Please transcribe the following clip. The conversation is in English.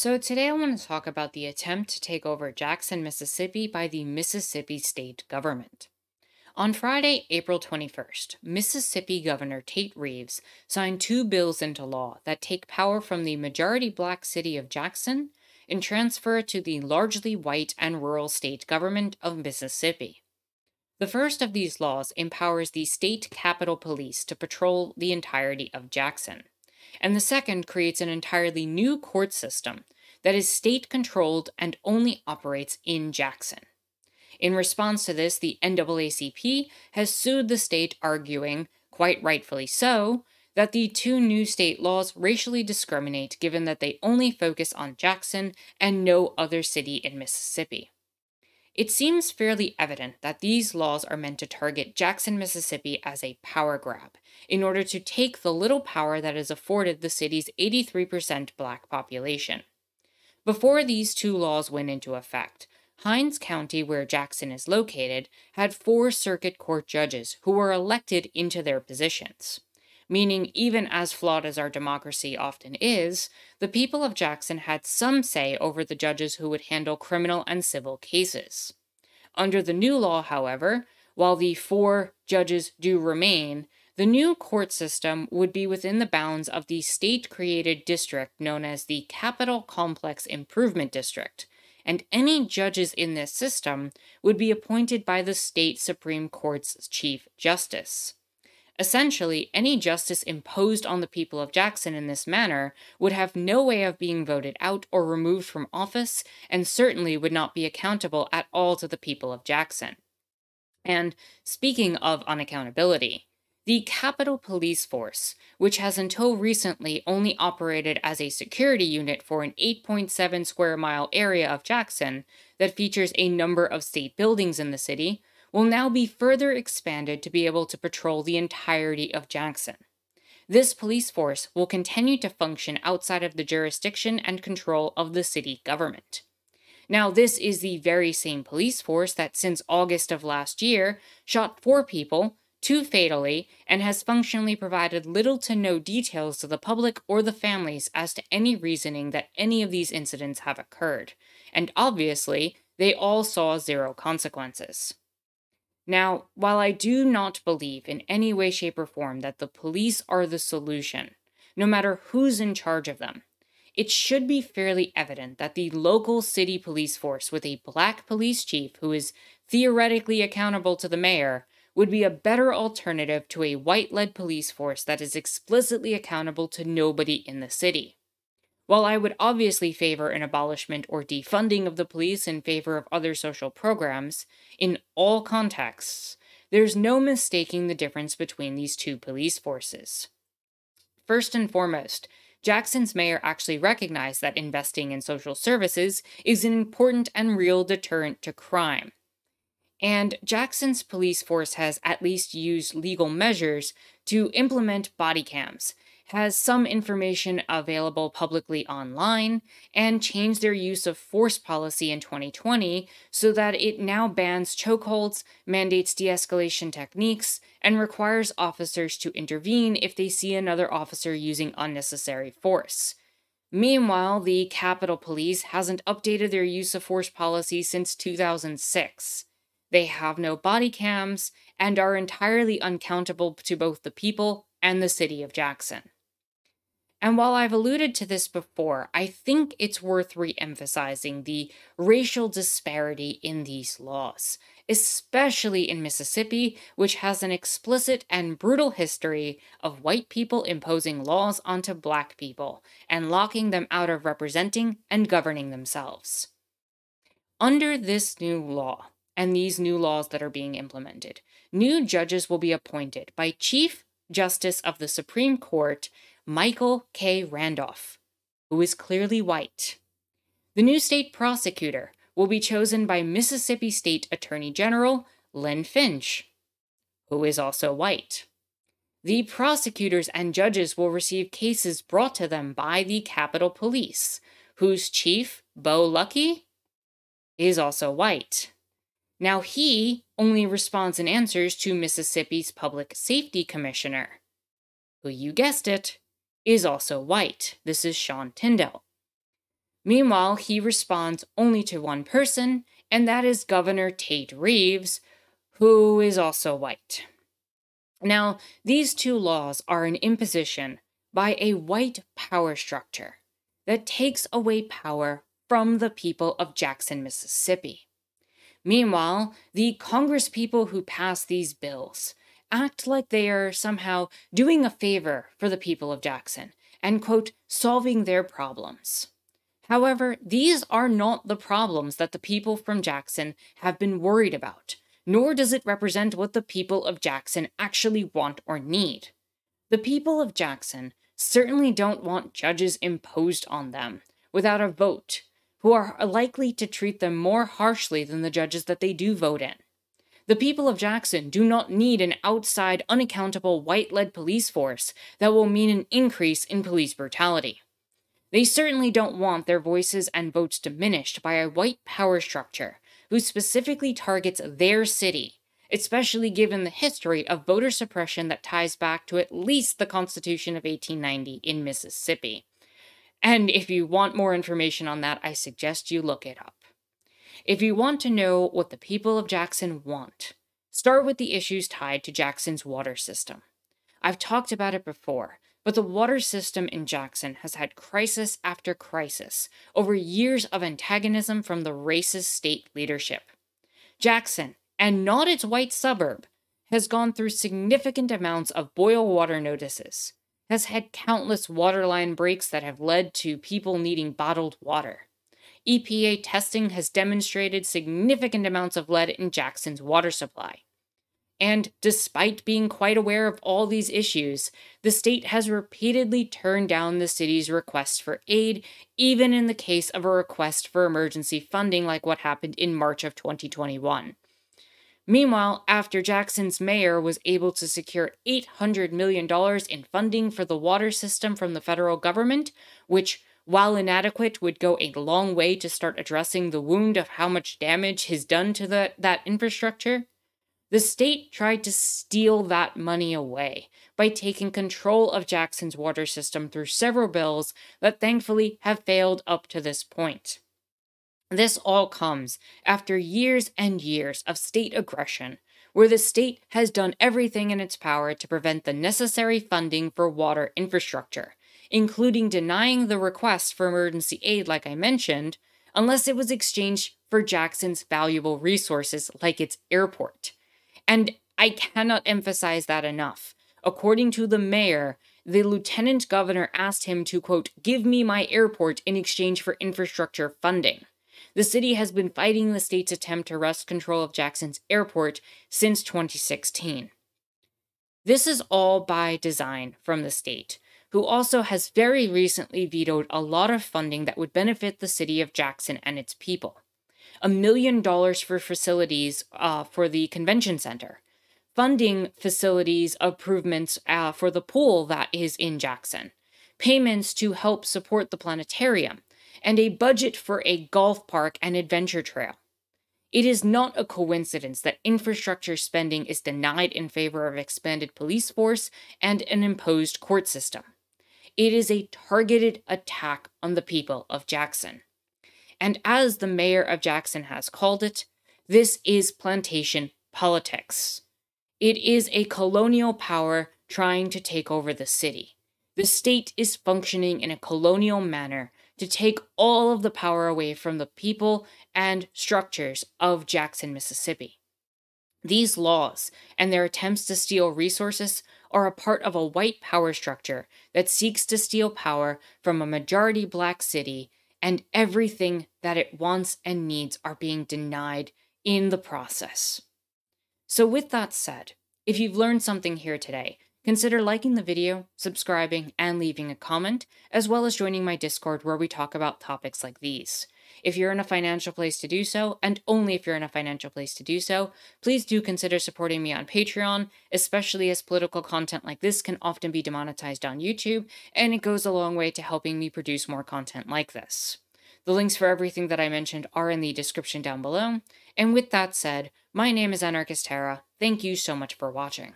So, today I want to talk about the attempt to take over Jackson, Mississippi by the Mississippi state government. On Friday, April 21st, Mississippi Governor Tate Reeves signed two bills into law that take power from the majority black city of Jackson and transfer it to the largely white and rural state government of Mississippi. The first of these laws empowers the state Capitol Police to patrol the entirety of Jackson, and the second creates an entirely new court system that is state controlled and only operates in Jackson. In response to this, the NAACP has sued the state, arguing, quite rightfully so, that the two new state laws racially discriminate given that they only focus on Jackson and no other city in Mississippi. It seems fairly evident that these laws are meant to target Jackson, Mississippi as a power grab, in order to take the little power that is afforded the city's 83% black population. Before these two laws went into effect, Hinds County, where Jackson is located, had four circuit court judges who were elected into their positions. Meaning, even as flawed as our democracy often is, the people of Jackson had some say over the judges who would handle criminal and civil cases. Under the new law, however, while the four judges do remain, the new court system would be within the bounds of the state-created district known as the Capital Complex Improvement District, and any judges in this system would be appointed by the state Supreme Court's Chief Justice. Essentially, any justice imposed on the people of Jackson in this manner would have no way of being voted out or removed from office, and certainly would not be accountable at all to the people of Jackson. And speaking of unaccountability, the Capitol Police Force, which has until recently only operated as a security unit for an 8.7 square mile area of Jackson that features a number of state buildings in the city, will now be further expanded to be able to patrol the entirety of Jackson. This police force will continue to function outside of the jurisdiction and control of the city government. Now, this is the very same police force that since August of last year shot four people, two fatally, and has functionally provided little to no details to the public or the families as to any reasoning that any of these incidents have occurred. And obviously, they all saw zero consequences. Now, while I do not believe in any way, shape, or form that the police are the solution, no matter who's in charge of them, it should be fairly evident that the local city police force with a black police chief who is theoretically accountable to the mayor would be a better alternative to a white-led police force that is explicitly accountable to nobody in the city. While I would obviously favor an abolishment or defunding of the police in favor of other social programs, in all contexts, there's no mistaking the difference between these two police forces. First and foremost, Jackson's mayor actually recognized that investing in social services is an important and real deterrent to crime. And Jackson's police force has at least used legal measures to implement body cams, has some information available publicly online, and changed their use of force policy in 2020 so that it now bans chokeholds, mandates de-escalation techniques, and requires officers to intervene if they see another officer using unnecessary force. Meanwhile, the Capitol Police hasn't updated their use of force policy since 2006. They have no body cams and are entirely uncountable to both the people and the city of Jackson. And while I've alluded to this before, I think it's worth re-emphasizing the racial disparity in these laws, especially in Mississippi, which has an explicit and brutal history of white people imposing laws onto black people and locking them out of representing and governing themselves. Under this new law, and these new laws that are being implemented, new judges will be appointed by Chief Justice of the Supreme Court Michael K. Randolph, who is clearly white. The new state prosecutor will be chosen by Mississippi State Attorney General Lynn Finch, who is also white. The prosecutors and judges will receive cases brought to them by the Capitol Police, whose chief, Bo Luckey, is also white. Now he only responds and answers to Mississippi's Public Safety Commissioner, who, you guessed it, is also white. This is Sean Tyndall. Meanwhile, he responds only to one person, and that is Governor Tate Reeves, who is also white. Now, these two laws are an imposition by a white power structure that takes away power from the people of Jackson, Mississippi. Meanwhile, the congresspeople who pass these bills act like they are somehow doing a favor for the people of Jackson and, quote, solving their problems. However, these are not the problems that the people from Jackson have been worried about, nor does it represent what the people of Jackson actually want or need. The people of Jackson certainly don't want judges imposed on them without a vote, who are likely to treat them more harshly than the judges that they do vote in. The people of Jackson do not need an outside, unaccountable, white-led police force that will mean an increase in police brutality. They certainly don't want their voices and votes diminished by a white power structure who specifically targets their city, especially given the history of voter suppression that ties back to at least the Constitution of 1890 in Mississippi. And if you want more information on that, I suggest you look it up. If you want to know what the people of Jackson want, start with the issues tied to Jackson's water system. I've talked about it before, but the water system in Jackson has had crisis after crisis over years of antagonism from the racist state leadership. Jackson, and not its white suburb, has gone through significant amounts of boil water notices, has had countless waterline breaks that have led to people needing bottled water. EPA testing has demonstrated significant amounts of lead in Jackson's water supply. And despite being quite aware of all these issues, the state has repeatedly turned down the city's requests for aid, even in the case of a request for emergency funding like what happened in March of 2021. Meanwhile, after Jackson's mayor was able to secure $800 million in funding for the water system from the federal government, which, while inadequate, would go a long way to start addressing the wound of how much damage has done to that infrastructure, the state tried to steal that money away by taking control of Jackson's water system through several bills that thankfully have failed up to this point. This all comes after years and years of state aggression, where the state has done everything in its power to prevent the necessary funding for water infrastructure, including denying the request for emergency aid like I mentioned, unless it was exchanged for Jackson's valuable resources like its airport. And I cannot emphasize that enough. According to the mayor, the lieutenant governor asked him to, quote, give me my airport in exchange for infrastructure funding. The city has been fighting the state's attempt to wrest control of Jackson's airport since 2016. This is all by design from the state, who also has very recently vetoed a lot of funding that would benefit the city of Jackson and its people. $1 million for facilities for the convention center, funding facilities improvements for the pool that is in Jackson, payments to help support the planetarium, and a budget for a golf park and adventure trail. It is not a coincidence that infrastructure spending is denied in favor of expanded police force and an imposed court system. It is a targeted attack on the people of Jackson. And as the mayor of Jackson has called it, this is plantation politics. It is a colonial power trying to take over the city. The state is functioning in a colonial manner to take all of the power away from the people and structures of Jackson, Mississippi. These laws and their attempts to steal resources are a part of a white power structure that seeks to steal power from a majority black city, and everything that it wants and needs are being denied in the process. So with that said, if you've learned something here today, consider liking the video, subscribing, and leaving a comment, as well as joining my Discord where we talk about topics like these. If you're in a financial place to do so, and only if you're in a financial place to do so, please do consider supporting me on Patreon, especially as political content like this can often be demonetized on YouTube, and it goes a long way to helping me produce more content like this. The links for everything that I mentioned are in the description down below, and with that said, my name is Anarchist Terra. Thank you so much for watching.